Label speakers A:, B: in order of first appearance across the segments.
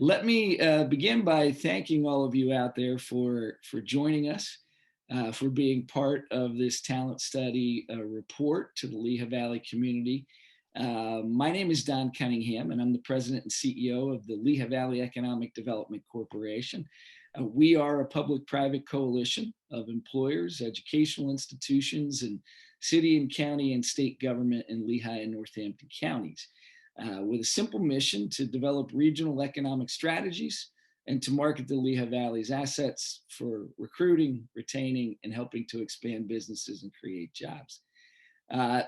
A: Let me begin by thanking all of you out there for joining us, for being part of this talent study report to the Lehigh Valley community. My name is Don Cunningham, and I'm the president and CEO of the Lehigh Valley Economic Development Corporation. We are a public-private coalition of employers, educational institutions, and city and county and state government in Lehigh and Northampton counties, with a simple mission to develop regional economic strategies and to market the Lehigh Valley's assets for recruiting, retaining, and helping to expand businesses and create jobs.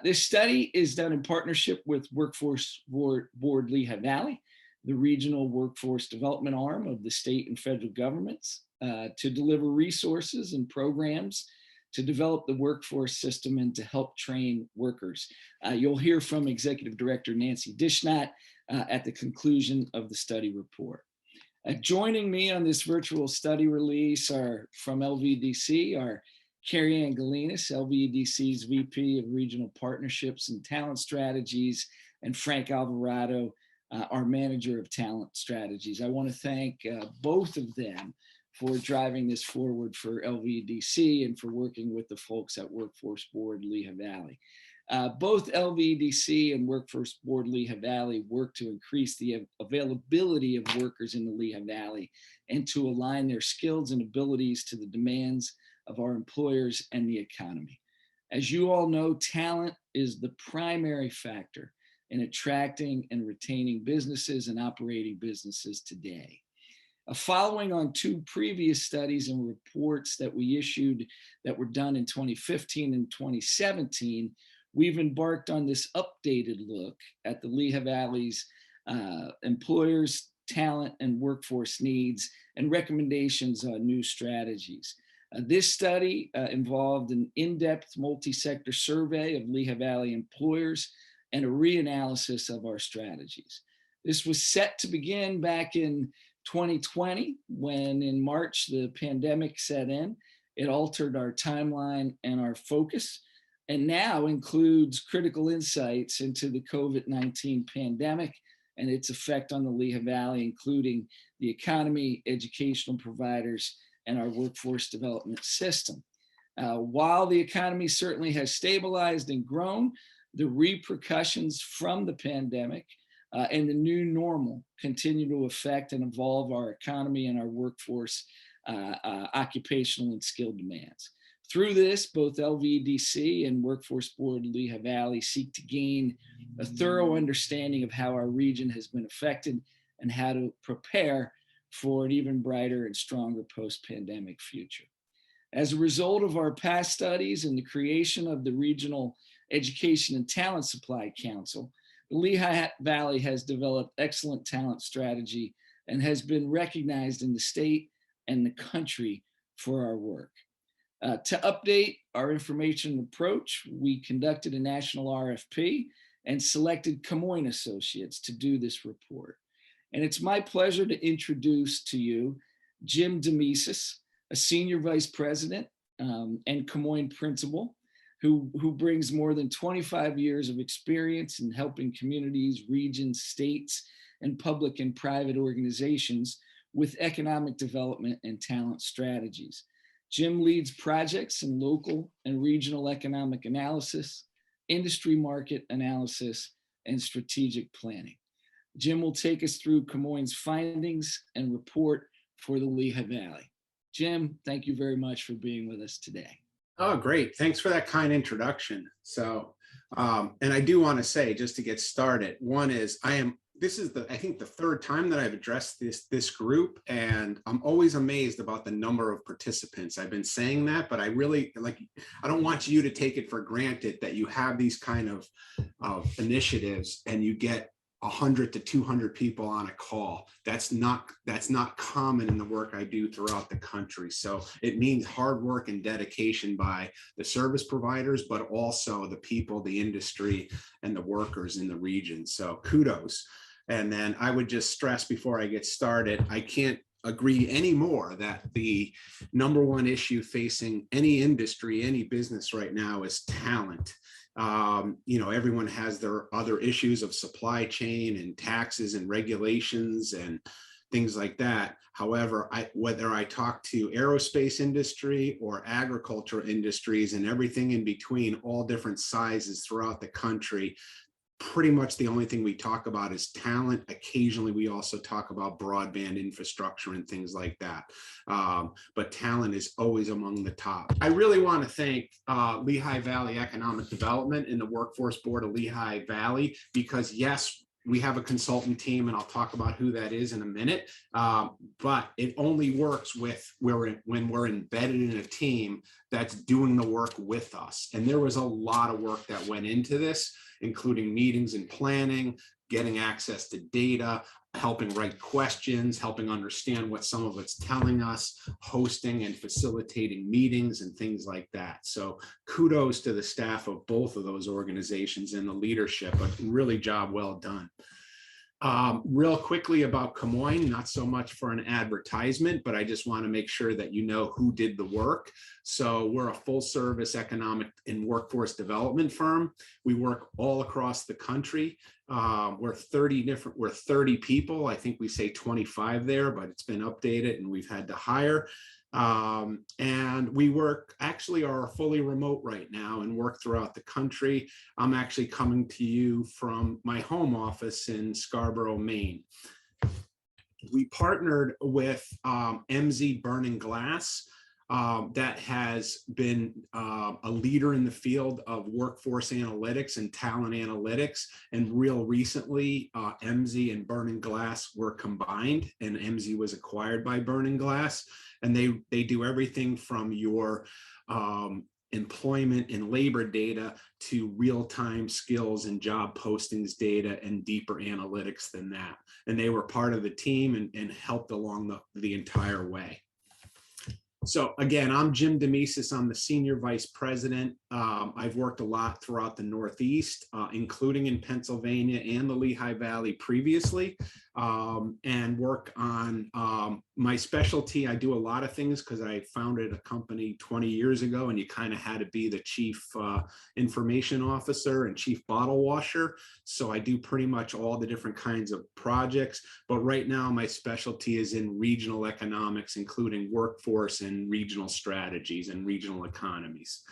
A: This study is done in partnership with Workforce Board Lehigh Valley, the regional workforce development arm of the state and federal governments, to deliver resources and programs to develop the workforce system and to help train workers. You'll hear from Executive Director Nancy Dishnot at the conclusion of the study report. Joining me on this virtual study release are from LVEDC, our Carrie Ann Galinas, LVEDC's VP of Regional Partnerships and Talent Strategies, and Frank Alvarado, our Manager of Talent Strategies. I want to thank both of them for driving this forward for LVEDC and for working with the folks at Workforce Board Lehigh Valley. Both LVEDC and Workforce Board Lehigh Valley work to increase the availability of workers in the Lehigh Valley and to align their skills and abilities to the demands of our employers and the economy. As you all know, talent is the primary factor in attracting and retaining businesses and operating businesses today. Following on two previous studies and reports that we issued that were done in 2015 and 2017, we've embarked on this updated look at the Lehigh Valley's employers, talent, and workforce needs and recommendations on new strategies. This study involved an in-depth multi-sector survey of Lehigh Valley employers and a reanalysis of our strategies. This was set to begin back in 2020, when in March the pandemic set in. It altered our timeline and our focus, and now includes critical insights into the COVID-19 pandemic and its effect on the Lehigh Valley, including the economy, educational providers, and our workforce development system. While the economy certainly has stabilized and grown, the repercussions from the pandemic and the new normal continue to affect and evolve our economy and our workforce occupational and skill demands. Through this, both LVEDC and Workforce Board Lehigh Valley seek to gain a thorough understanding of how our region has been affected and how to prepare for an even brighter and stronger post-pandemic future. As a result of our past studies and the creation of the Regional Education and Talent Supply Council, the Lehigh Valley has developed excellent talent strategy and has been recognized in the state and the country for our work. To update our information approach, we conducted a national RFP and selected Camoin Associates to do this report. And it's my pleasure to introduce to you Jim Damicis, a Senior Vice President and Camoin Principal, who brings more than 25 years of experience in helping communities, regions, states, and public and private organizations with economic development and talent strategies. Jim leads projects in local and regional economic analysis, industry market analysis, and strategic planning. Jim will take us through Camoin's findings and report for the Lehigh Valley. Jim, thank you very much for being with us today.
B: Oh, great. Thanks for that kind introduction. So, and I do want to say, just to get started, one is this is I think the third time that I've addressed this group, and I'm always amazed about the number of participants. I've been saying that, but I don't want you to take it for granted that you have these kind of initiatives and you get 100 to 200 people on a call. That's not common in the work I do throughout the country. So it means hard work and dedication by the service providers, but also the people, the industry, and the workers in the region. So kudos. And then I would just stress before I get started, I can't agree anymore that the number one issue facing any industry, any business right now is talent. Everyone has their other issues of supply chain and taxes and regulations and things like that. However, whether I talk to aerospace industry or agriculture industries and everything in between, all different sizes throughout the country, pretty much the only thing we talk about is talent. Occasionally, we also talk about broadband infrastructure and things like that. But talent is always among the top. I really want to thank Lehigh Valley Economic Development and the Workforce Board of Lehigh Valley, because yes, we have a consultant team, and I'll talk about who that is in a minute. But it only works when we're embedded in a team that's doing the work with us. And there was a lot of work that went into this, including meetings and planning, getting access to data, helping write questions, helping understand what some of it's telling us, hosting and facilitating meetings and things like that. So kudos to the staff of both of those organizations and the leadership, but really job well done. Real quickly about Camoin, not so much for an advertisement, but I just want to make sure that you know who did the work. So we're a full service economic and workforce development firm. We work all across the country. We're 30 people. I think we say 25 there, but it's been updated and we've had to hire. And we are fully remote right now and work throughout the country. I'm actually coming to you from my home office in Scarborough, Maine. We partnered with MZ Burning Glass. That has been a leader in the field of workforce analytics and talent analytics. And real recently, MZ and Burning Glass were combined, and MZ was acquired by Burning Glass. And they do everything from your employment and labor data to real-time skills and job postings data and deeper analytics than that. And they were part of the team and helped along the entire way. So again, I'm Jim Damicis. I'm the Senior Vice President. I've worked a lot throughout the Northeast, including in Pennsylvania and the Lehigh Valley previously, and work on my specialty. I do a lot of things because I founded a company 20 years ago, and you kind of had to be the chief information officer and chief bottle washer. So I do pretty much all the different kinds of projects. But right now, my specialty is in regional economics, including workforce and regional strategies and regional economies.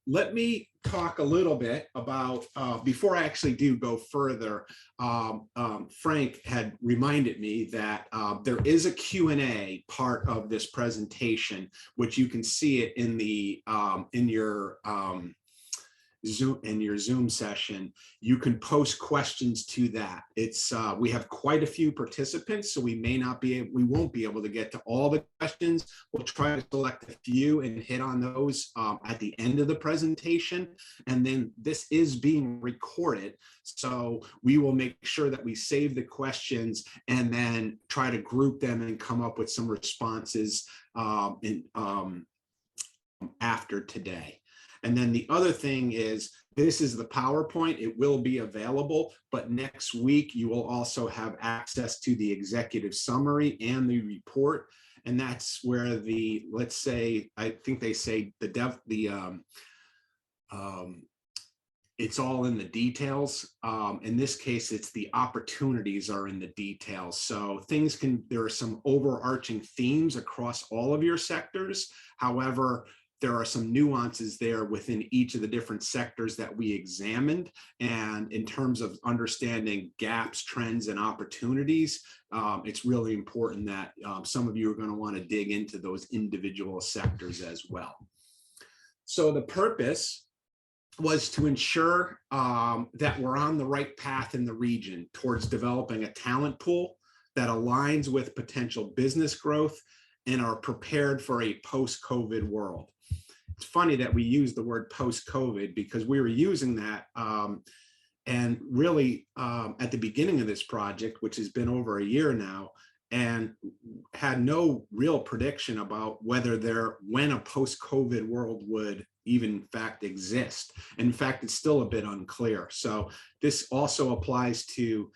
B: Let me talk a little bit about, before I actually do go further, Frank had reminded me that there is a Q&A part of this presentation, which you can see it in the in your Zoom session. You can post questions to that. It's we have quite a few participants, so we won't be able to get to all the questions. We'll try to select a few and hit on those at the end of the presentation. And then this is being recorded, so we will make sure that we save the questions and then try to group them and come up with some responses after today. And then the other thing is, this is the PowerPoint. It will be available, but next week you will also have access to the executive summary and the report. And that's where the, let's say, I think they say it's all in the details. In this case, it's the opportunities are in the details. So there are some overarching themes across all of your sectors. However, there are some nuances there within each of the different sectors that we examined. And in terms of understanding gaps, trends, and opportunities, it's really important that some of you are going to want to dig into those individual sectors as well. So the purpose was to ensure that we're on the right path in the region towards developing a talent pool that aligns with potential business growth and are prepared for a post-COVID world. It's funny that we use the word post-COVID because we were using that and really at the beginning of this project, which has been over a year now, and had no real prediction about when a post-COVID world would even in fact exist. In fact, it's still a bit unclear. So this also applies to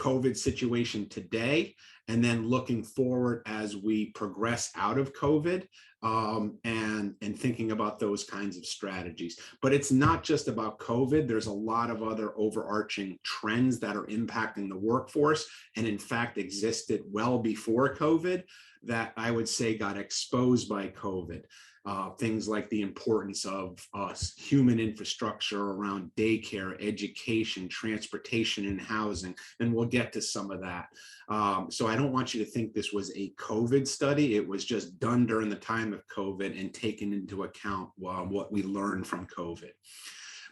B: COVID situation today, and then looking forward as we progress out of COVID, and thinking about those kinds of strategies. But it's not just about COVID. There's a lot of other overarching trends that are impacting the workforce, and in fact existed well before COVID, that I would say got exposed by COVID. Things like the importance of human infrastructure around daycare, education, transportation, and housing, and we'll get to some of that. So I don't want you to think this was a COVID study. It was just done during the time of COVID and taken into account what we learned from COVID.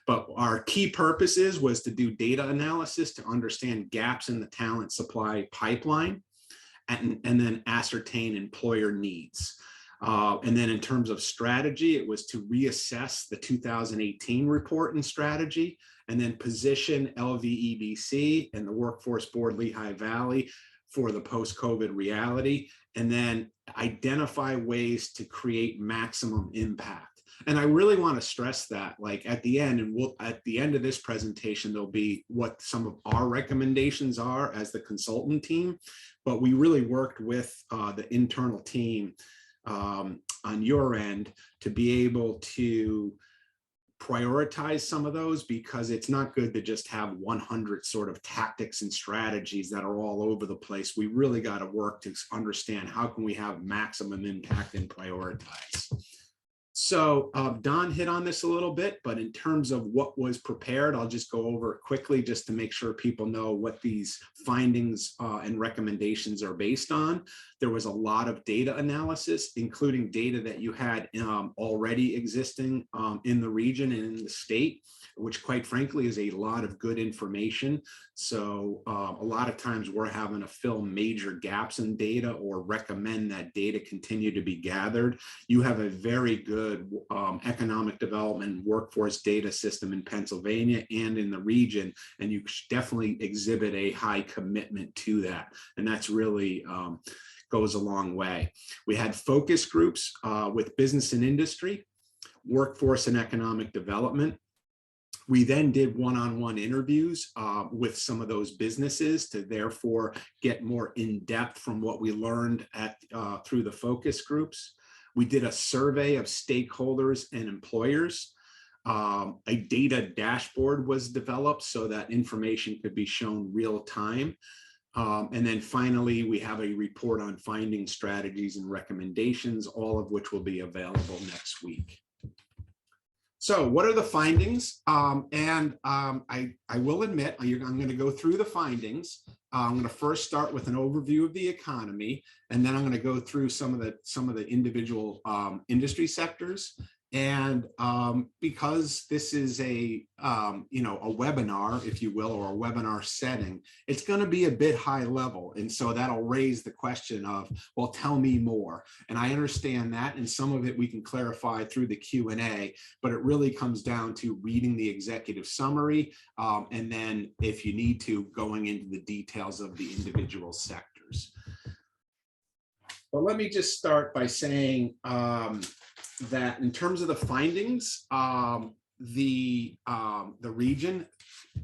B: But our key purposes was to do data analysis to understand gaps in the talent supply pipeline, and then ascertain employer needs. And then in terms of strategy, it was to reassess the 2018 report and strategy, and then position LVEDC and the Workforce Board Lehigh Valley for the post-COVID reality, and then identify ways to create maximum impact. And I really want to stress that, like at the end, and at the end of this presentation, there'll be what some of our recommendations are as the consultant team, but we really worked with the internal team on your end to be able to prioritize some of those, because it's not good to just have 100 sort of tactics and strategies that are all over the place. We really got to work to understand how can we have maximum impact and prioritize. So Don hit on this a little bit, but in terms of what was prepared, I'll just go over it quickly just to make sure people know what these findings and recommendations are based on. There was a lot of data analysis, including data that you had already existing in the region and in the state, which quite frankly is a lot of good information. So a lot of times we're having to fill major gaps in data or recommend that data continue to be gathered. You have a very good economic development workforce data system in Pennsylvania and in the region, and you definitely exhibit a high commitment to that. And that's really goes a long way. We had focus groups with business and industry, workforce and economic development. We then did one-on-one interviews with some of those businesses to therefore get more in-depth from what we learned through the focus groups. We did a survey of stakeholders and employers. A data dashboard was developed so that information could be shown real time. And then finally, we have a report on finding strategies and recommendations, all of which will be available next week. So what are the findings? I will admit, I'm going to go through the findings. I'm going to first start with an overview of the economy, and then I'm going to go through some of the individual industry sectors. And because this is a webinar, if you will, or a webinar setting, it's going to be a bit high level. And so that'll raise the question of, well, tell me more. And I understand that, and some of it we can clarify through the Q&A, but it really comes down to reading the executive summary, and then if you need to, going into the details of the individual sectors. But let me just start by saying, that in terms of the findings, the region,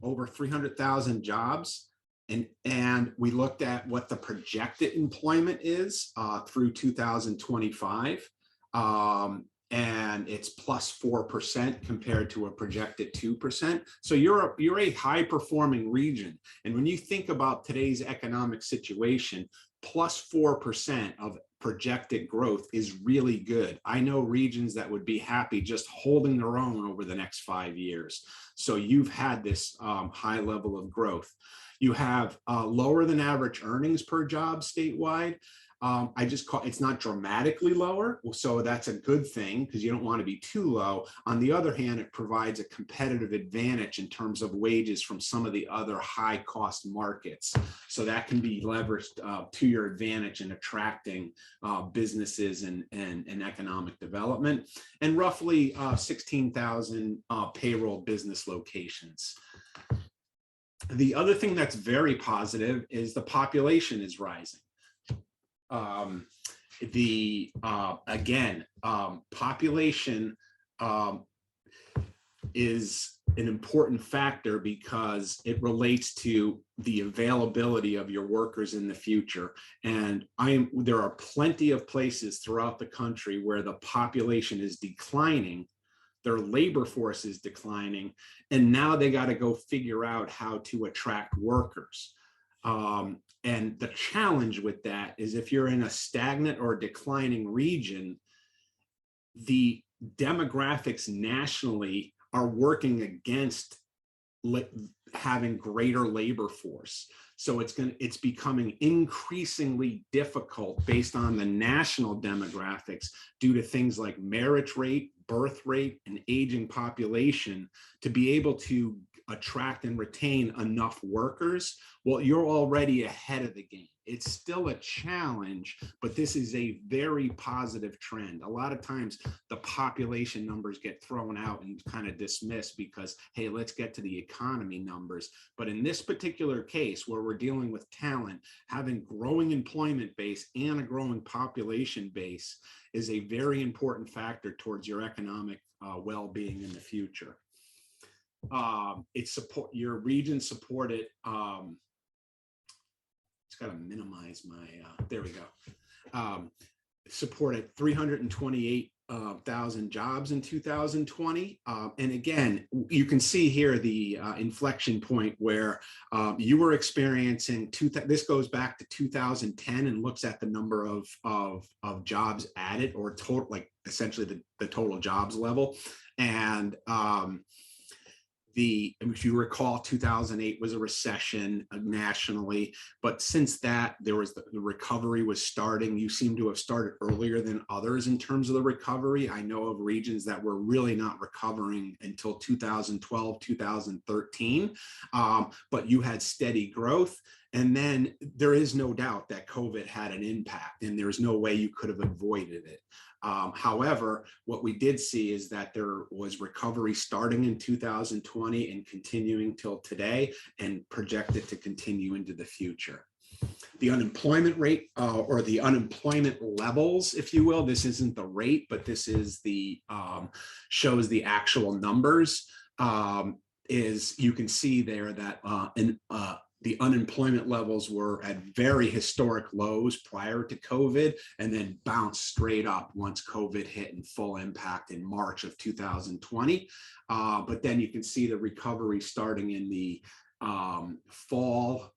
B: over 300,000 jobs, and we looked at what the projected employment is through 2025, and it's plus 4% compared to a projected 2%. So you're a high performing region, and when you think about today's economic situation, plus 4% of projected growth is really good. I know regions that would be happy just holding their own over the next 5 years. So you've had this high level of growth. You have lower than average earnings per job statewide. It's not dramatically lower, so that's a good thing because you don't want to be too low. On the other hand, it provides a competitive advantage in terms of wages from some of the other high cost markets. So that can be leveraged to your advantage in attracting businesses and economic development, and roughly 16,000 payroll business locations. The other thing that's very positive is the population is rising. Population is an important factor because it relates to the availability of your workers in the future. And there are plenty of places throughout the country where the population is declining, their labor force is declining, and now they got to go figure out how to attract workers. And the challenge with that is if you're in a stagnant or declining region, the demographics nationally are working against having greater labor force. So it's becoming increasingly difficult based on the national demographics due to things like marriage rate, birth rate, and aging population to be able to attract and retain enough workers. Well, you're already ahead of the game. It's still a challenge, but this is a very positive trend. A lot of times the population numbers get thrown out and kind of dismissed because, hey, let's get to the economy numbers. But in this particular case, where we're dealing with talent, having growing employment base and a growing population base is a very important factor towards your economic well-being in the future. Your region supported, it's got to minimize my, there we go. Supported 328,000 jobs in 2020. And again, you can see here the inflection point where you were experiencing, this goes back to 2010 and looks at the number of jobs added, or total, like essentially the total jobs level. And if you recall, 2008 was a recession nationally, but since that, there was the recovery was starting. You seem to have started earlier than others in terms of the recovery. I know of regions that were really not recovering until 2012, 2013, but you had steady growth. And then there is no doubt that COVID had an impact, and there's no way you could have avoided it. However, what we did see is that there was recovery starting in 2020 and continuing till today, and projected to continue into the future. The unemployment rate, or the unemployment levels, if you will, this isn't the rate, but this is the shows the actual numbers. Is you can see there that the unemployment levels were at very historic lows prior to COVID, and then bounced straight up once COVID hit in full impact in March of 2020. But then you can see the recovery starting in the fall,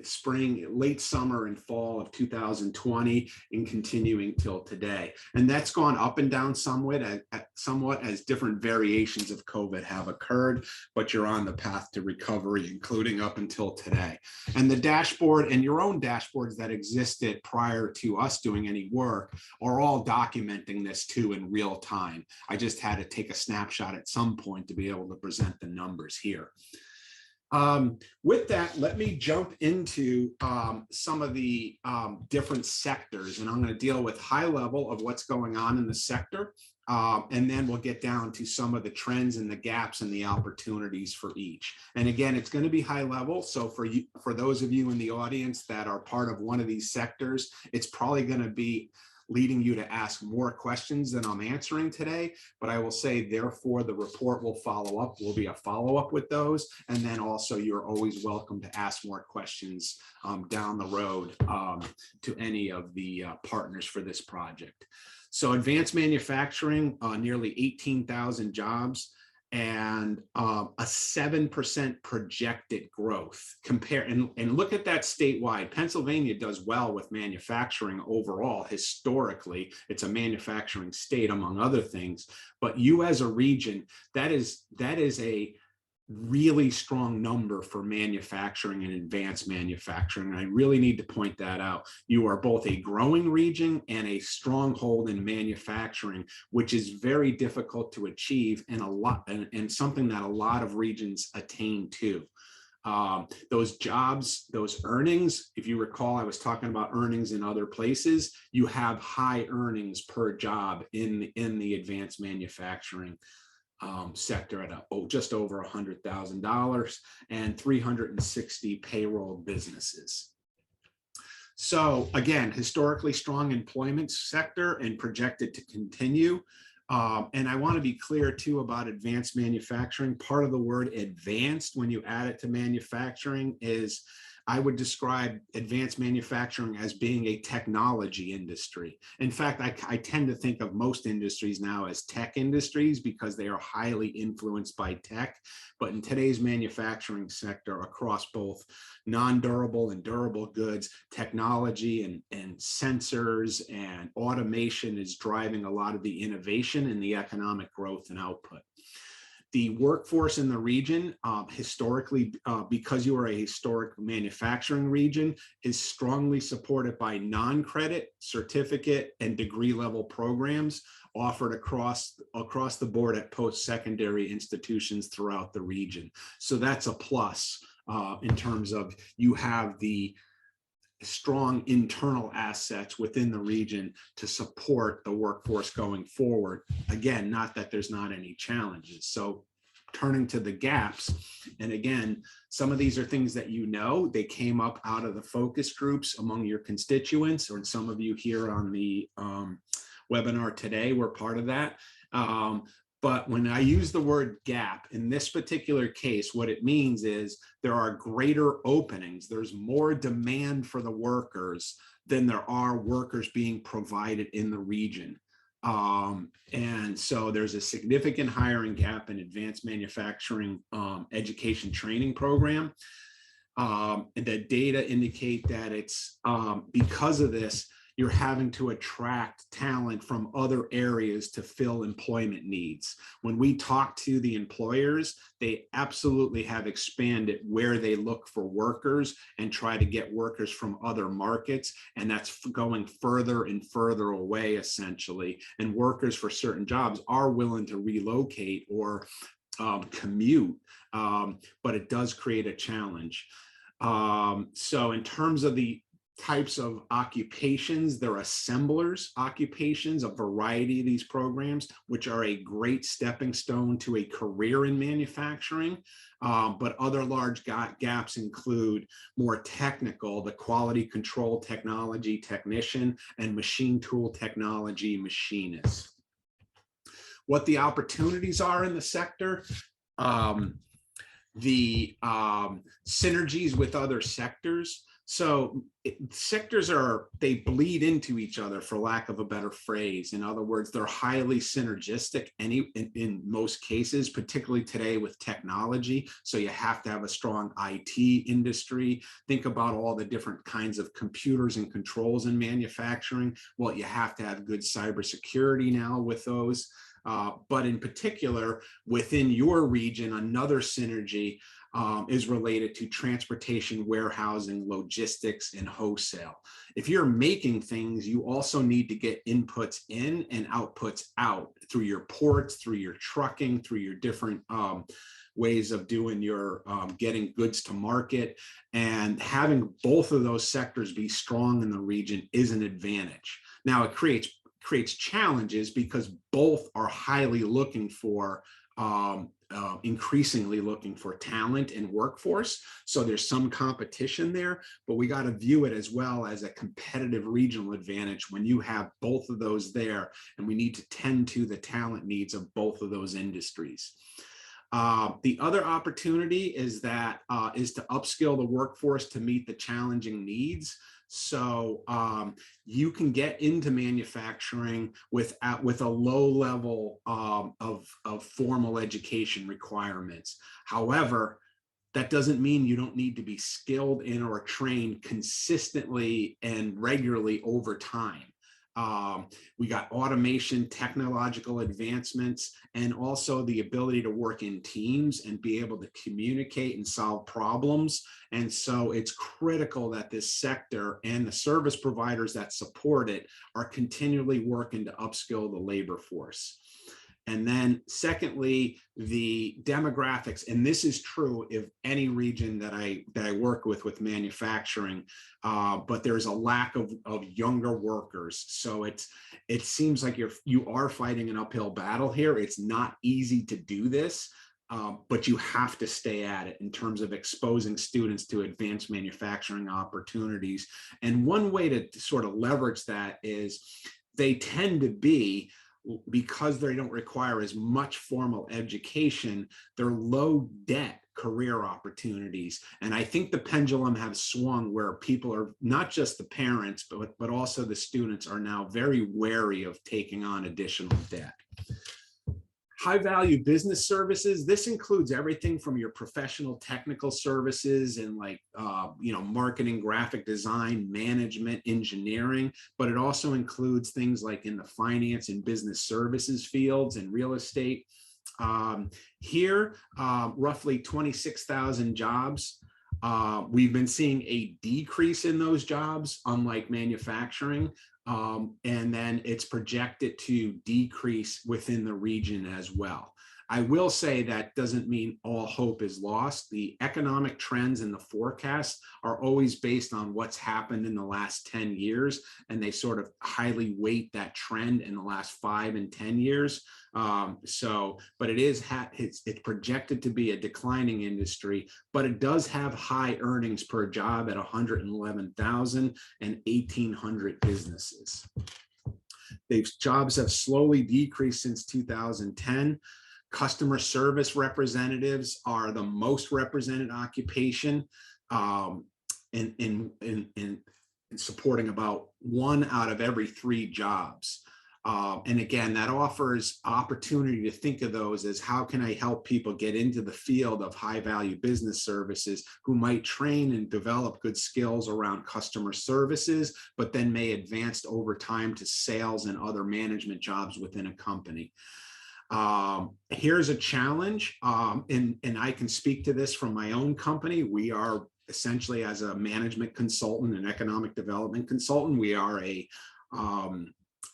B: spring, late summer and fall of 2020, and continuing till today. And that's gone up and down somewhat as different variations of COVID have occurred, but you're on the path to recovery, including up until today. And the dashboard and your own dashboards that existed prior to us doing any work are all documenting this too in real time. I just had to take a snapshot at some point to be able to present the numbers here. With that, let me jump into some of the different sectors, and I'm going to deal with high level of what's going on in the sector, and then we'll get down to some of the trends and the gaps and the opportunities for each. And again, it's going to be high level, so for those of you in the audience that are part of one of these sectors, it's probably going to be leading you to ask more questions than I'm answering today, but I will say, therefore, the report will follow up, will be a follow-up with those, and then also you're always welcome to ask more questions down the road to any of the partners for this project. So advanced manufacturing, nearly 18,000 jobs, and a 7% projected growth. Compare and look at that statewide. Pennsylvania does well with manufacturing overall. Historically, it's a manufacturing state, among other things. But you as a region, that is a really strong number for manufacturing and advanced manufacturing. And I really need to point that out. You are both a growing region and a stronghold in manufacturing, which is very difficult to achieve, and something that a lot of regions attain to. Those jobs, those earnings, if you recall, I was talking about earnings in other places. You have high earnings per job in the advanced manufacturing sector at just over $100,000 and 360 payroll businesses. So again, historically strong employment sector and projected to continue. And I want to be clear too about advanced manufacturing. Part of the word advanced, when you add it to manufacturing, is I would describe advanced manufacturing as being a technology industry. In fact, I tend to think of most industries now as tech industries because they are highly influenced by tech. But in today's manufacturing sector, across both non-durable and durable goods, technology and sensors and automation is driving a lot of the innovation and the economic growth and output. The workforce in the region, historically, because you are a historic manufacturing region, is strongly supported by non-credit, certificate, and degree level programs offered across the board at post-secondary institutions throughout the region. So that's a plus in terms of you have the strong internal assets within the region to support the workforce going forward. Again, not that there's not any challenges. So turning to the gaps, and again, some of these are things that they came up out of the focus groups among your constituents, or some of you here on the webinar today were part of that. But when I use the word gap, in this particular case, what it means is there are greater openings. There's more demand for the workers than there are workers being provided in the region. And so there's a significant hiring gap in advanced manufacturing education training program. And the data indicate that it's because of this, you're having to attract talent from other areas to fill employment needs. When we talk to the employers, they absolutely have expanded where they look for workers and try to get workers from other markets. And that's going further and further away, essentially. And workers for certain jobs are willing to relocate or commute, but it does create a challenge. So in terms of the types of occupations, they're assemblers occupations, a variety of these programs, which are a great stepping stone to a career in manufacturing. But other large gaps include more technical, the quality control technology technician, and machine tool technology machinist. What the opportunities are in the sector, the synergies with other sectors. So sectors they bleed into each other, for lack of a better phrase. In other words, they're highly synergistic in most cases, particularly today with technology. So you have to have a strong IT industry. Think about all the different kinds of computers and controls in manufacturing. Well, you have to have good cybersecurity now with those. But in particular, within your region, another synergy is related to transportation, warehousing, logistics, and wholesale. If you're making things, you also need to get inputs in and outputs out through your ports, through your trucking, through your different ways of doing your getting goods to market. And having both of those sectors be strong in the region is an advantage. Now, it creates challenges because both are highly looking for increasingly looking for talent and workforce. So there's some competition there, but we got to view it as well as a competitive regional advantage when you have both of those there, and we need to tend to the talent needs of both of those industries. The other opportunity is to upskill the workforce to meet the challenging needs. So you can get into manufacturing with a low level of formal education requirements. However, that doesn't mean you don't need to be skilled in or trained consistently and regularly over time. We got automation, technological advancements, and also the ability to work in teams and be able to communicate and solve problems. And so it's critical that this sector and the service providers that support it are continually working to upskill the labor force. And then secondly, the demographics, and this is true of any region that I work with manufacturing, but there's a lack of younger workers. So it seems like you are fighting an uphill battle here. It's not easy to do this, but you have to stay at it in terms of exposing students to advanced manufacturing opportunities. And one way to sort of leverage that is they tend to be because they don't require as much formal education, they're low debt career opportunities. And I think the pendulum has swung where people are, not just the parents, but also the students are now very wary of taking on additional debt. High value business services. This includes everything from your professional technical services and like, marketing, graphic design, management, engineering, but it also includes things like in the finance and business services fields and real estate. Here, roughly 26,000 jobs. We've been seeing a decrease in those jobs, unlike manufacturing. And then it's projected to decrease within the region as well. I will say that doesn't mean all hope is lost. The economic trends and the forecasts are always based on what's happened in the last 10 years, and they sort of highly weight that trend in the last 5 and 10 years. But it's projected to be a declining industry, but it does have high earnings per job at 111,000 and 1,800 businesses. These jobs have slowly decreased since 2010. Customer service representatives are the most represented occupation in supporting about 1 out of every 3 jobs. And again, that offers opportunity to think of those as how can I help people get into the field of high value business services who might train and develop good skills around customer services, but then may advance over time to sales and other management jobs within a company. Here's a challenge, and I can speak to this from my own company. We are essentially, as a management consultant and economic development consultant, we are a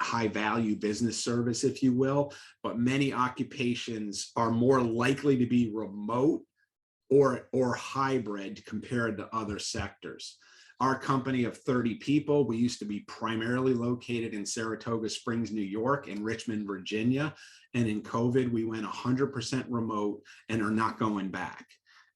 B: high value business service, if you will, but many occupations are more likely to be remote or hybrid compared to other sectors. Our company of 30 people, we used to be primarily located in Saratoga Springs, New York, and Richmond, Virginia. And in COVID, we went 100% remote and are not going back.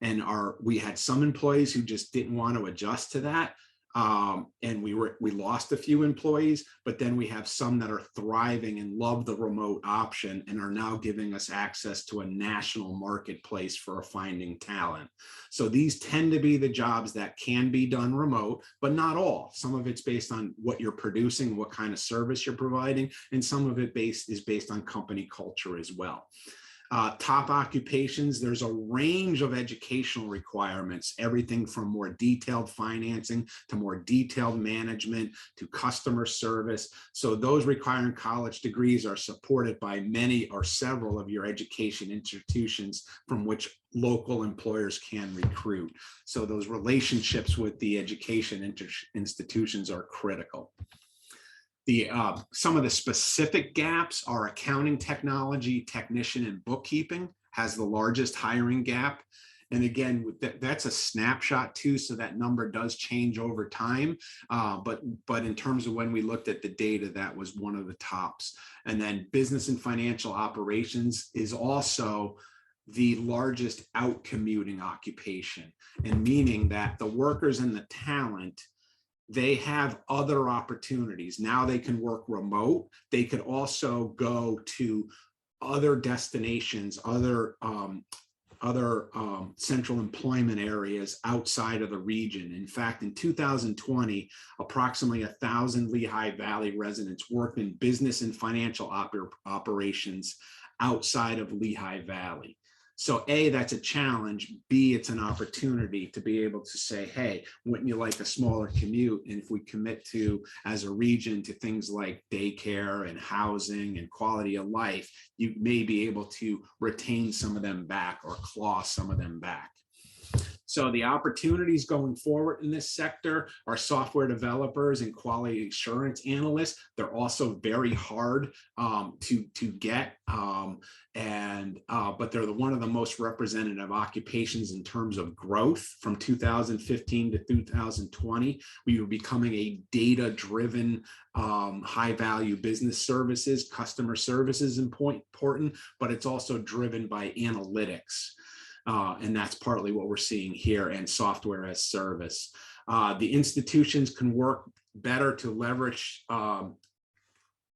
B: And we had some employees who just didn't want to adjust to that. And we lost a few employees, but then we have some that are thriving and love the remote option and are now giving us access to a national marketplace for finding talent. So these tend to be the jobs that can be done remote, but not all. Some of it's based on what you're producing, what kind of service you're providing, and some of it is based on company culture as well. Top occupations, there's a range of educational requirements, everything from more detailed financing to more detailed management to customer service. So those requiring college degrees are supported by many or several of your education institutions from which local employers can recruit. So those relationships with the education institutions are critical. Some of the specific gaps are accounting technology, technician, and bookkeeping has the largest hiring gap. And again, that's a snapshot too, so that number does change over time. But in terms of when we looked at the data, that was one of the tops. And then business and financial operations is also the largest out commuting occupation, and meaning that the workers and the talent, they have other opportunities. Now they can work remote. They could also go to other destinations, other central employment areas outside of the region. In fact, in 2020, approximately 1,000 Lehigh Valley residents worked in business and financial operations outside of Lehigh Valley. So A, that's a challenge. B, it's an opportunity to be able to say, hey, wouldn't you like a smaller commute? And if we commit to, as a region, to things like daycare and housing and quality of life, you may be able to retain some of them back or claw some of them back. So the opportunities going forward in this sector are software developers and quality assurance analysts. They're also very hard to get, but they're one of the most representative occupations in terms of growth. From 2015 to 2020, we were becoming a data-driven, high-value business services. Customer service is important, but it's also driven by analytics. And that's partly what we're seeing here, and software as service. The institutions can work better to leverage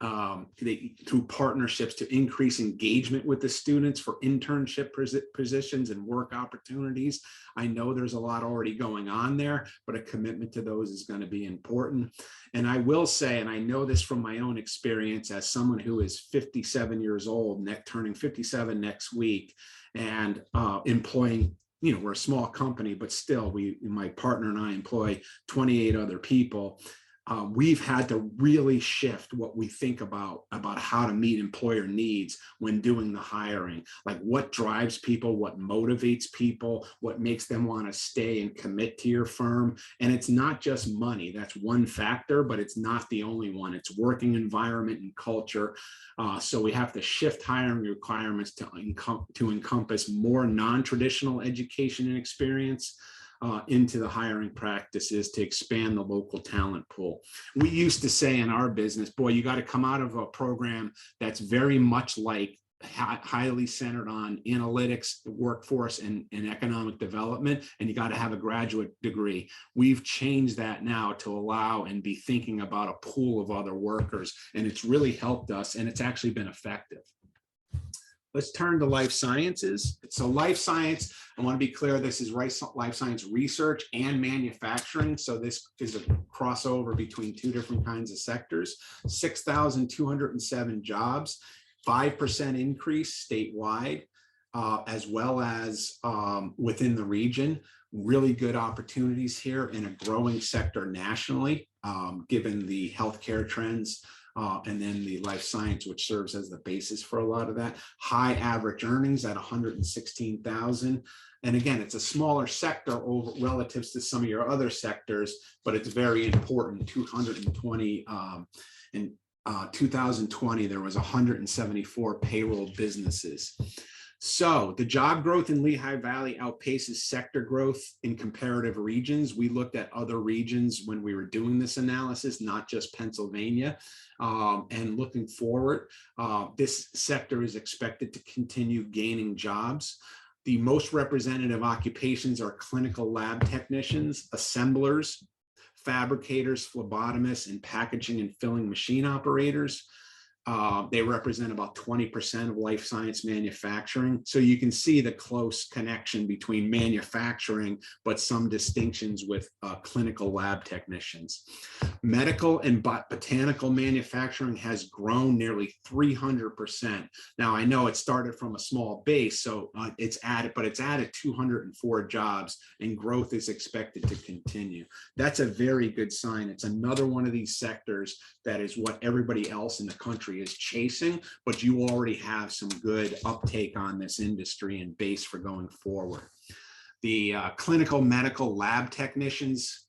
B: through partnerships to increase engagement with the students for internship positions and work opportunities. I know there's a lot already going on there, but a commitment to those is going to be important. And I will say, and I know this from my own experience as someone who is 57 years old, turning 57 next week, and employing, we're a small company, but still, my partner and I employ 28 other people. We've had to really shift what we think about how to meet employer needs when doing the hiring, like what drives people, what motivates people, what makes them want to stay and commit to your firm. And it's not just money. That's one factor, but it's not the only one. It's working environment and culture. So we have to shift hiring requirements to encompass more non-traditional education and experience into the hiring practices to expand the local talent pool. We used to say in our business, boy, you got to come out of a program that's very much like highly centered on analytics, workforce, and economic development, and you got to have a graduate degree. We've changed that now to allow and be thinking about a pool of other workers, and it's really helped us, and it's actually been effective. Let's turn to life sciences. So life science, I want to be clear, this is life science research and manufacturing. So this is a crossover between two different kinds of sectors. 6,207 jobs, 5% increase statewide, as well as within the region. Really good opportunities here in a growing sector nationally, given the healthcare trends. And then the life science, which serves as the basis for a lot of that. High average earnings at 116,000. And again, it's a smaller sector relative to some of your other sectors, but it's very important. 220 in 2020, there was 174 payroll businesses. So the job growth in Lehigh Valley outpaces sector growth in comparative regions. We looked at other regions when we were doing this analysis, not just Pennsylvania. And looking forward, this sector is expected to continue gaining jobs. The most representative occupations are clinical lab technicians, assemblers, fabricators, phlebotomists, and packaging and filling machine operators. They represent about 20% of life science manufacturing. So you can see the close connection between manufacturing, but some distinctions with clinical lab technicians. Medical and botanical manufacturing has grown nearly 300%. Now I know it started from a small base, so it's added 204 jobs, and growth is expected to continue. That's a very good sign. It's another one of these sectors that is what everybody else in the country is chasing, but you already have some good uptake on this industry and base for going forward. The clinical medical lab technicians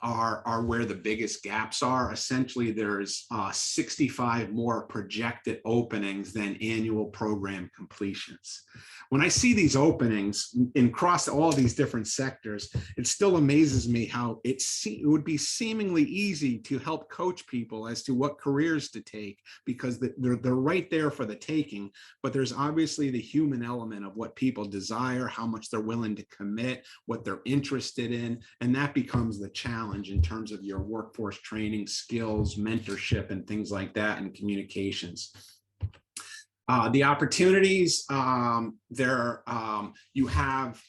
B: are where the biggest gaps are. Essentially, there's 65 more projected openings than annual program completions. When I see these openings across all these different sectors, it still amazes me how it would be seemingly easy to help coach people as to what careers to take, because they're right there for the taking, but there's obviously the human element of what people desire, how much they're willing to commit, what they're interested in, and that becomes the challenge in terms of your workforce training, skills, mentorship, and things like that, and communications. The opportunities, you have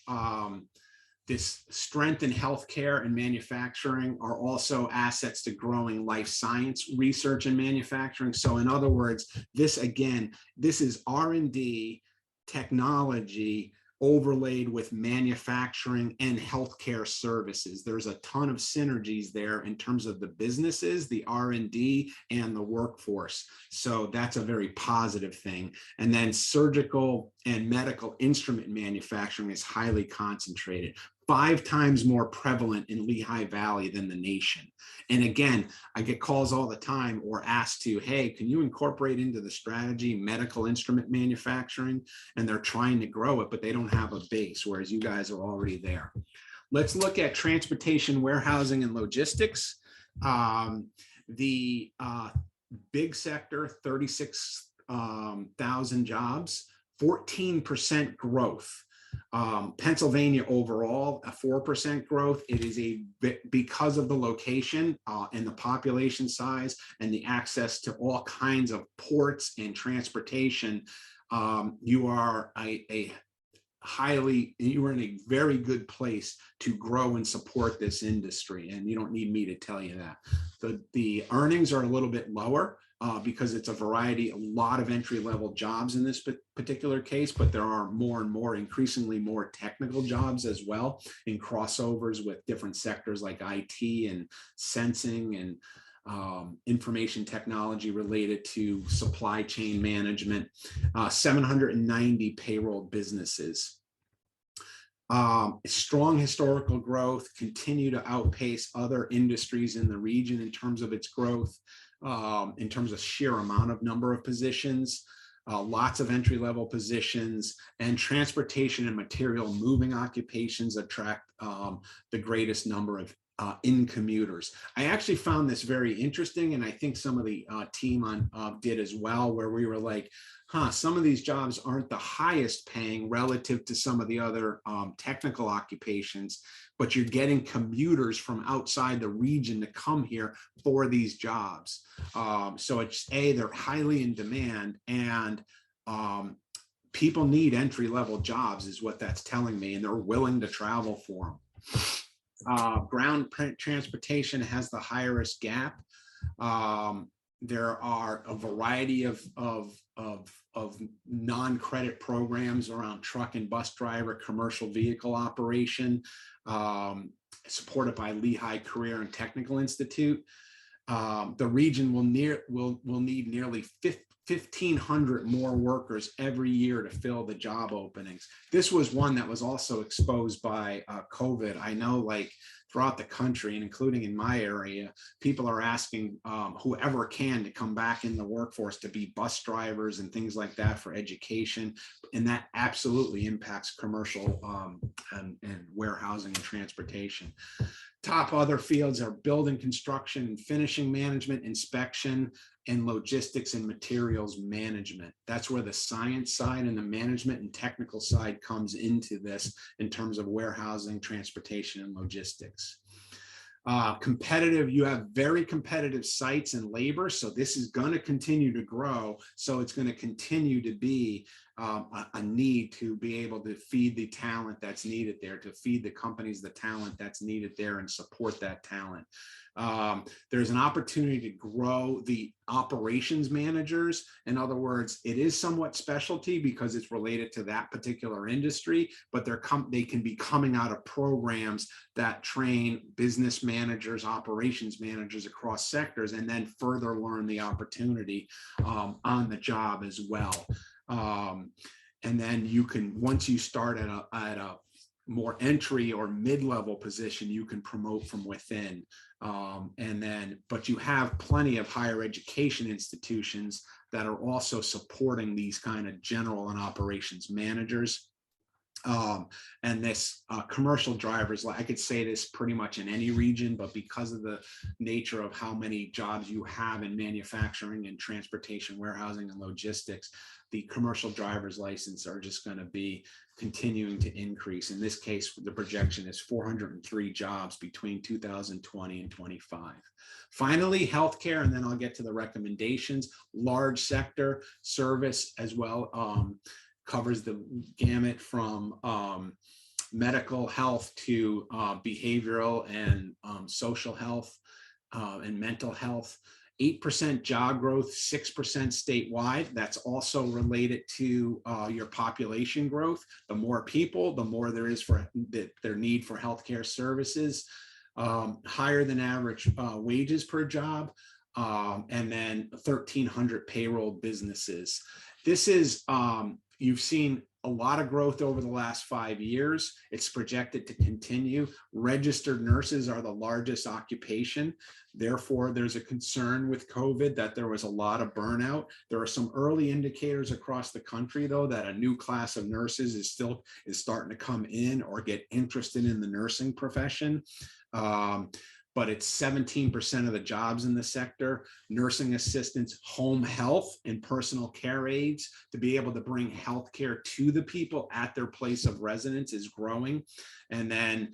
B: this strength in healthcare and manufacturing are also assets to growing life science research and manufacturing. So in other words, this is R&D technology overlaid with manufacturing and healthcare services. There's a ton of synergies there in terms of the businesses, the R&D, and the workforce. So that's a very positive thing. And then surgical and medical instrument manufacturing is highly concentrated, 5 times more prevalent in Lehigh Valley than the nation. And again, I get calls all the time or asked to, hey, can you incorporate into the strategy medical instrument manufacturing? And they're trying to grow it, but they don't have a base, whereas you guys are already there. Let's look at transportation, warehousing, and logistics. The big sector, 36,000 jobs, 14% growth. Pennsylvania overall, a 4% growth. It is because of the location and the population size and the access to all kinds of ports and transportation. You are you are in a very good place to grow and support this industry. And you don't need me to tell you that. The earnings are a little bit lower because it's a lot of entry-level jobs in this particular case, but there are more and more, increasingly more technical jobs as well, in crossovers with different sectors like IT and sensing and information technology related to supply chain management, 790 payroll businesses. Strong historical growth, continue to outpace other industries in the region in terms of its growth, in terms of sheer amount of number of positions, lots of entry-level positions, and transportation and material moving occupations attract the greatest number of in commuters. I actually found this very interesting, and I think some of the team did as well, where we were like, some of these jobs aren't the highest paying relative to some of the other technical occupations, but you're getting commuters from outside the region to come here for these jobs. So it's they're highly in demand, and people need entry-level jobs is what that's telling me, and they're willing to travel for them. Ground transportation has the highest gap. There are a variety of non-credit programs around truck and bus driver, commercial vehicle operation, supported by Lehigh Career and Technical Institute. The region will need nearly 1,500 more workers every year to fill the job openings. This was one that was also exposed by COVID. I know, like, throughout the country, and including in my area, people are asking whoever can to come back in the workforce to be bus drivers and things like that for education. And that absolutely impacts commercial and warehousing and transportation. Top other fields are building construction and finishing management, inspection, and logistics and materials management. That's where the science side and the management and technical side comes into this in terms of warehousing, transportation, and logistics. Competitive, you have very competitive sites and labor, so this is going to continue to grow. So it's going to continue to be a need to be able to feed the talent that's needed there, to feed the companies the talent that's needed there and support that talent. There's an opportunity to grow the operations managers. In other words, it is somewhat specialty because it's related to that particular industry, but they can be coming out of programs that train business managers, operations managers across sectors, and then further learn the opportunity on the job as well. And then you can, once you start at a more entry or mid-level position, you can promote from within. But you have plenty of higher education institutions that are also supporting these kind of general and operations managers. And this commercial drivers, I could say this pretty much in any region, but because of the nature of how many jobs you have in manufacturing and transportation, warehousing, and logistics, the commercial driver's license are just going to be continuing to increase. In this case, the projection is 403 jobs between 2020 and 25. Finally, healthcare, and then I'll get to the recommendations. Large sector service as well, covers the gamut from medical health to behavioral and social health and mental health. 8% job growth, 6% statewide. That's also related to your population growth. The more people, the more there is for their need for healthcare services. Higher than average wages per job, and then 1,300 payroll businesses. This is, you've seen a lot of growth over the last 5 years. It's projected to continue. Registered nurses are the largest occupation. Therefore, there's a concern with COVID that there was a lot of burnout. There are some early indicators across the country, though, that a new class of nurses is starting to come in or get interested in the nursing profession. but it's 17% of the jobs in the sector. Nursing assistants, home health, and personal care aides to be able to bring healthcare to the people at their place of residence is growing. And then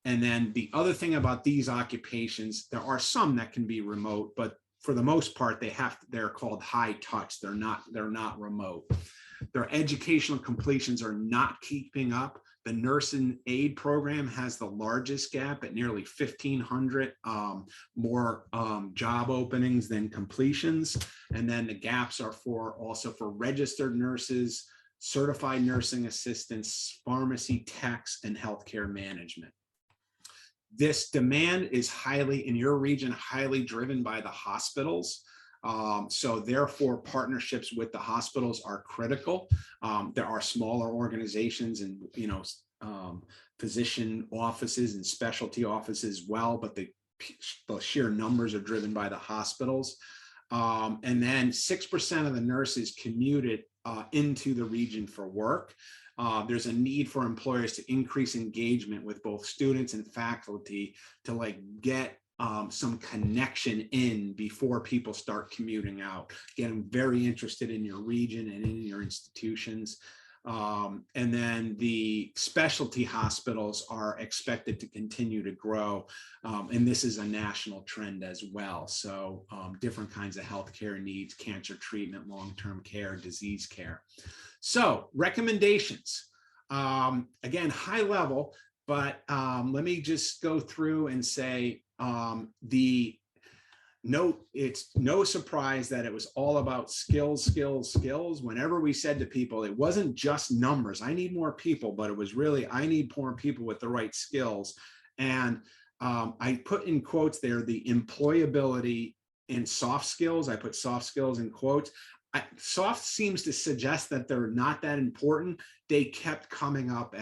B: the other thing about these occupations, there are some that can be remote, but for the most part, they're called high touch. They're not remote. Their educational completions are not keeping up. The nursing aid program has the largest gap at nearly 1,500 more job openings than completions. And then the gaps are also for registered nurses, certified nursing assistants, pharmacy techs, and healthcare management. This demand is in your region, highly driven by the hospitals. So therefore, partnerships with the hospitals are critical. There are smaller organizations and, physician offices and specialty offices as well, but the sheer numbers are driven by the hospitals. And then 6% of the nurses commuted into the region for work. There's a need for employers to increase engagement with both students and faculty to get some connection in before people start commuting out. Getting very interested in your region and in your institutions. And then the specialty hospitals are expected to continue to grow. And this is a national trend as well. So different kinds of healthcare needs, cancer treatment, long-term care, disease care. So recommendations, again, high level, but let me just go through and say it's no surprise that it was all about skills. Whenever we said to people, it wasn't just numbers, I need more people, but it was really, I need more people with the right skills. And I put in quotes there, the employability and soft skills. I put soft skills in quotes. Soft seems to suggest that they're not that important. They kept coming up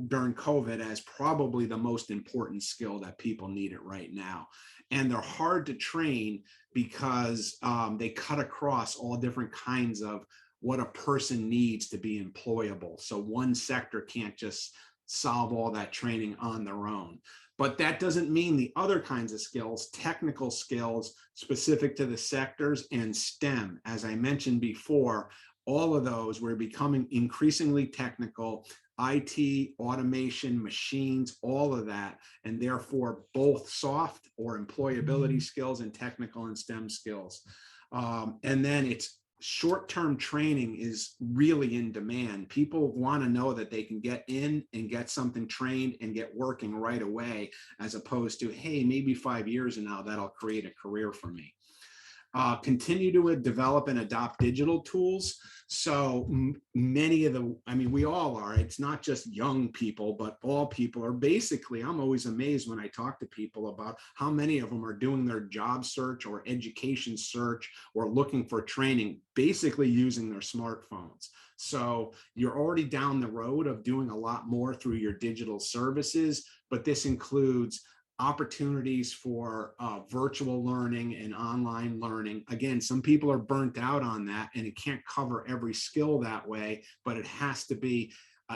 B: during COVID as probably the most important skill that people need it right now. And they're hard to train because they cut across all different kinds of what a person needs to be employable. So one sector can't just solve all that training on their own. But that doesn't mean the other kinds of skills, technical skills specific to the sectors, and STEM. As I mentioned before, all of those were becoming increasingly technical, IT, automation, machines, all of that, and therefore both soft or employability skills and technical and STEM skills. And then it's short-term training is really in demand. People want to know that they can get in and get something trained and get working right away, as opposed to, hey, maybe 5 years and now that'll create a career for me. Continue to develop and adopt digital tools. So many of we all are, it's not just young people, but all people are basically, I'm always amazed when I talk to people about how many of them are doing their job search or education search or looking for training, basically using their smartphones. So you're already down the road of doing a lot more through your digital services, but this includes opportunities for virtual learning and online learning. Again, some people are burnt out on that and it can't cover every skill that way, but it has to be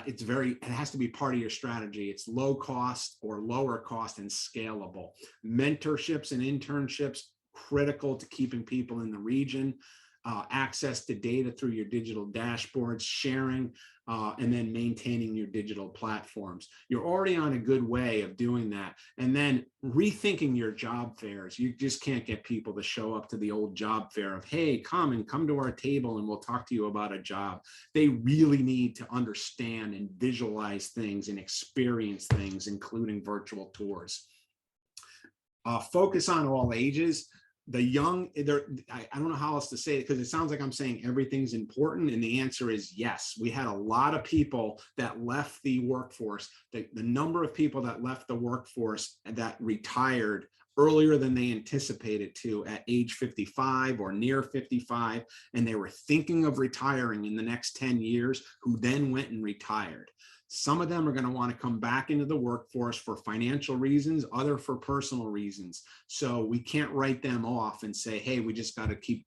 B: it has to be part of your strategy. It's low cost or lower cost and scalable. Mentorships and internships, critical to keeping people in the region. Access to data through your digital dashboards, sharing, and then maintaining your digital platforms. You're already on a good way of doing that. And then rethinking your job fairs. You just can't get people to show up to the old job fair of, hey, come to our table and we'll talk to you about a job. They really need to understand and visualize things and experience things, including virtual tours. Focus on all ages. The young, I don't know how else to say it, because it sounds like I'm saying everything's important, and the answer is yes. We had a lot of people that left the workforce. The number of people that left the workforce that retired earlier than they anticipated to at age 55 or near 55, and they were thinking of retiring in the next 10 years, who then went and retired. Some of them are going to want to come back into the workforce for financial reasons, other for personal reasons. So we can't write them off and say, hey, we just got to keep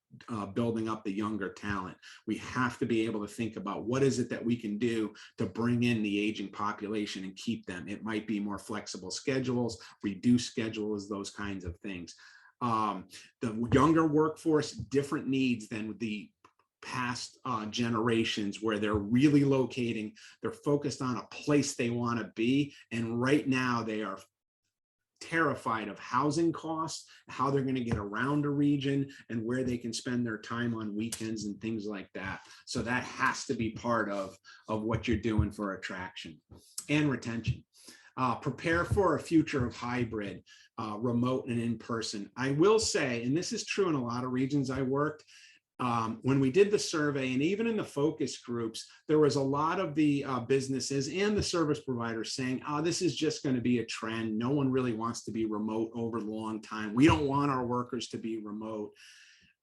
B: building up the younger talent. We have to be able to think about what is it that we can do to bring in the aging population and keep them. It might be more flexible schedules, reduced schedules, those kinds of things. The younger workforce, different needs than the past generations, where they're really locating, they're focused on a place they want to be. And right now they are terrified of housing costs, how they're going to get around a region, and where they can spend their time on weekends and things like that. So that has to be part of what you're doing for attraction and retention. Prepare for a future of hybrid, remote and in person. I will say, and this is true in a lot of regions I worked, when we did the survey, and even in the focus groups, there was a lot of the businesses and the service providers saying, oh, this is just going to be a trend. No one really wants to be remote over a long time. We don't want our workers to be remote.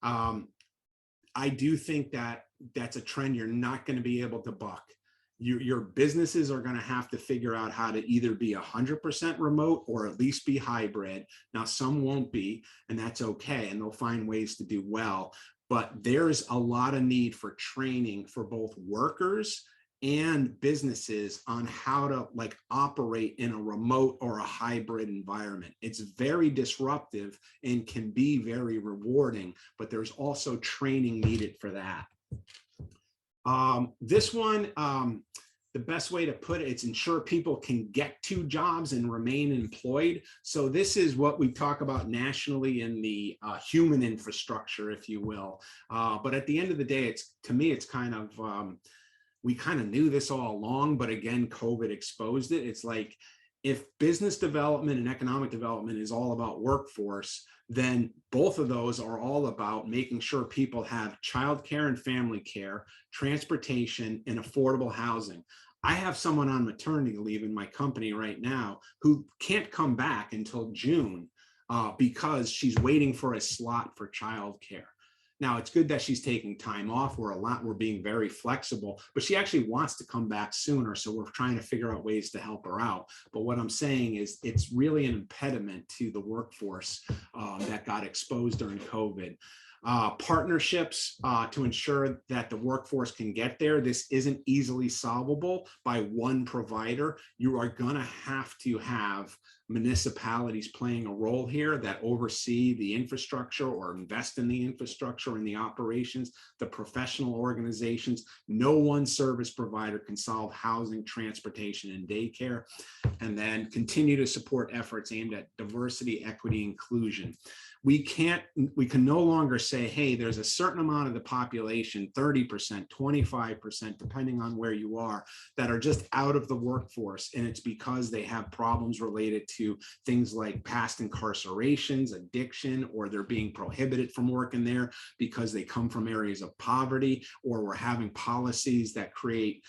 B: I do think that that's a trend you're not going to be able to buck. Your businesses are going to have to figure out how to either be 100% remote or at least be hybrid. Now, some won't be, and that's okay, and they'll find ways to do well. But there's a lot of need for training for both workers and businesses on how to operate in a remote or a hybrid environment. It's very disruptive and can be very rewarding, but there's also training needed for that. This one, the best way to put it, it's ensure people can get to jobs and remain employed. So this is what we talk about nationally in the human infrastructure, if you will. But at the end of the day, to me, it's kind of, we kind of knew this all along, but again, COVID exposed it. It's like, if business development and economic development is all about workforce, then both of those are all about making sure people have childcare and family care, transportation, and affordable housing. I have someone on maternity leave in my company right now who can't come back until June because she's waiting for a slot for childcare. Now, it's good that she's taking time off. We're being very flexible, but she actually wants to come back sooner. So we're trying to figure out ways to help her out. But what I'm saying is it's really an impediment to the workforce that got exposed during COVID. Partnerships to ensure that the workforce can get there. This isn't easily solvable by one provider. You are going to have municipalities playing a role here that oversee the infrastructure or invest in the infrastructure and the operations, the professional organizations. No one service provider can solve housing, transportation, and daycare. And then continue to support efforts aimed at diversity, equity, inclusion. We can no longer say, hey, there's a certain amount of the population, 30%, 25%, depending on where you are, that are just out of the workforce. And it's because they have problems related to things like past incarcerations, addiction, or they're being prohibited from working there because they come from areas of poverty, or we're having policies that create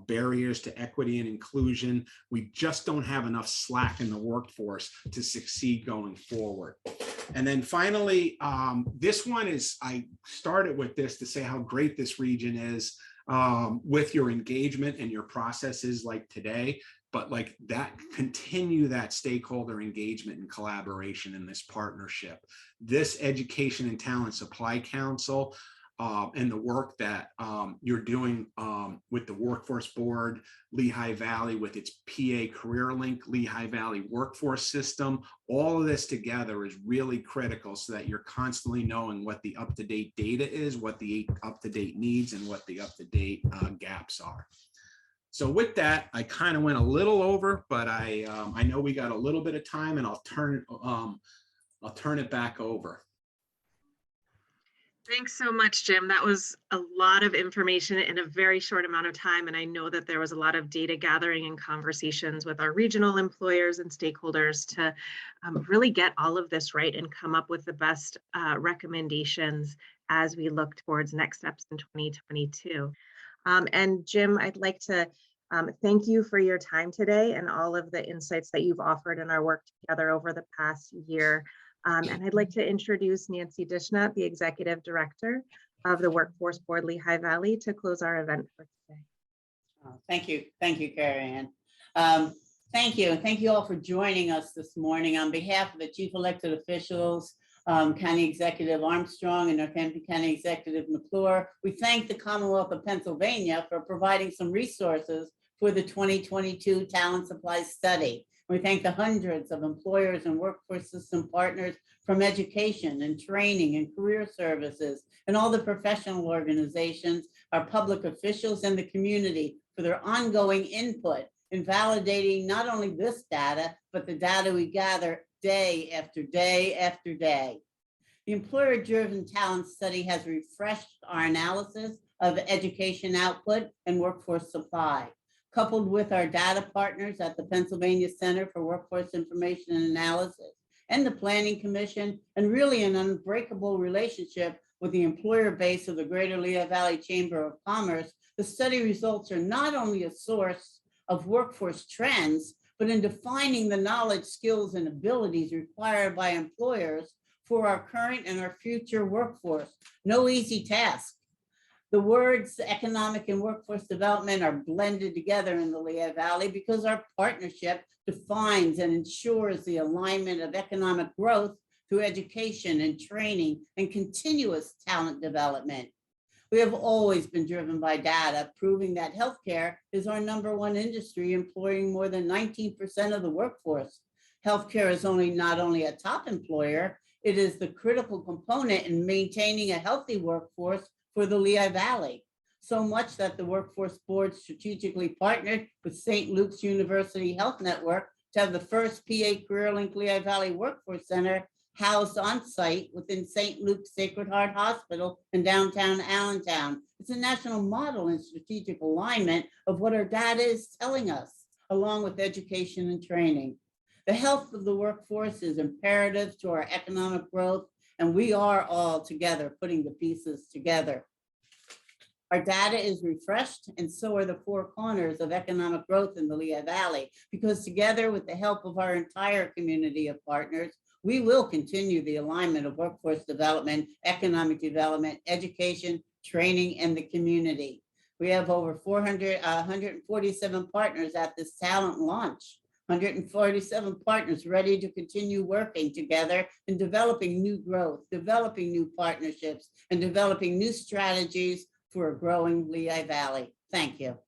B: barriers to equity and inclusion. We just don't have enough slack in the workforce to succeed going forward. And then finally, this one is, I started with this to say how great this region is with your engagement and your processes like today, but like that, continue that stakeholder engagement and collaboration in this partnership. This Education and Talent Supply Council and the work that you're doing with the Workforce Board, Lehigh Valley with its PA Career Link, Lehigh Valley Workforce System, all of this together is really critical so that you're constantly knowing what the up-to-date data is, what the up-to-date needs, and what the up-to-date gaps are. So with that, I kind of went a little over, but I know we got a little bit of time, and I'll turn it back over.
C: Thanks so much, Jim. That was a lot of information in a very short amount of time. And I know that there was a lot of data gathering and conversations with our regional employers and stakeholders to really get all of this right and come up with the best recommendations as we look towards next steps in 2022. And Jim, I'd like to thank you for your time today and all of the insights that you've offered in our work together over the past year. And I'd like to introduce Nancy Dishnut, the Executive Director of the Workforce Board Lehigh Valley, to close our event for today.
D: Thank you, Carrie Ann. Thank you, and thank you all for joining us this morning. On behalf of the chief elected officials, County Executive Armstrong and Northampton County Executive McClure, we thank the Commonwealth of Pennsylvania for providing some resources for the 2022 Talent Supply Study. We thank the hundreds of employers and workforce system partners from education and training and career services and all the professional organizations, our public officials and the community for their ongoing input in validating not only this data, but the data we gather day after day after day. The employer-driven talent study has refreshed our analysis of education output and workforce supply. Coupled with our data partners at the Pennsylvania Center for Workforce Information and Analysis and the Planning Commission, and really an unbreakable relationship with the employer base of the Greater Lehigh Valley Chamber of Commerce, the study results are not only a source of workforce trends, but in defining the knowledge, skills, and abilities required by employers for our current and our future workforce. No easy task. The words economic and workforce development are blended together in the Lehigh Valley because our partnership defines and ensures the alignment of economic growth through education and training and continuous talent development. We have always been driven by data, proving that healthcare is our #1 industry, employing more than 19% of the workforce. Healthcare is not only a top employer, it is the critical component in maintaining a healthy workforce for the Lehigh Valley. So much that the Workforce Board strategically partnered with St. Luke's University Health Network to have the first PA CareerLink Lehigh Valley Workforce Center housed on site within St. Luke's Sacred Heart Hospital in downtown Allentown. It's a national model in strategic alignment of what our data is telling us, along with education and training. The health of the workforce is imperative to our economic growth, and we are all together putting the pieces together. Our data is refreshed, and so are the four corners of economic growth in the Lehigh Valley, because together with the help of our entire community of partners, we will continue the alignment of workforce development, economic development, education, training, and the community. We have over 147 partners at this talent launch, 147 partners ready to continue working together and developing new growth, developing new partnerships, and developing new strategies for a growing Lehigh Valley. Thank you.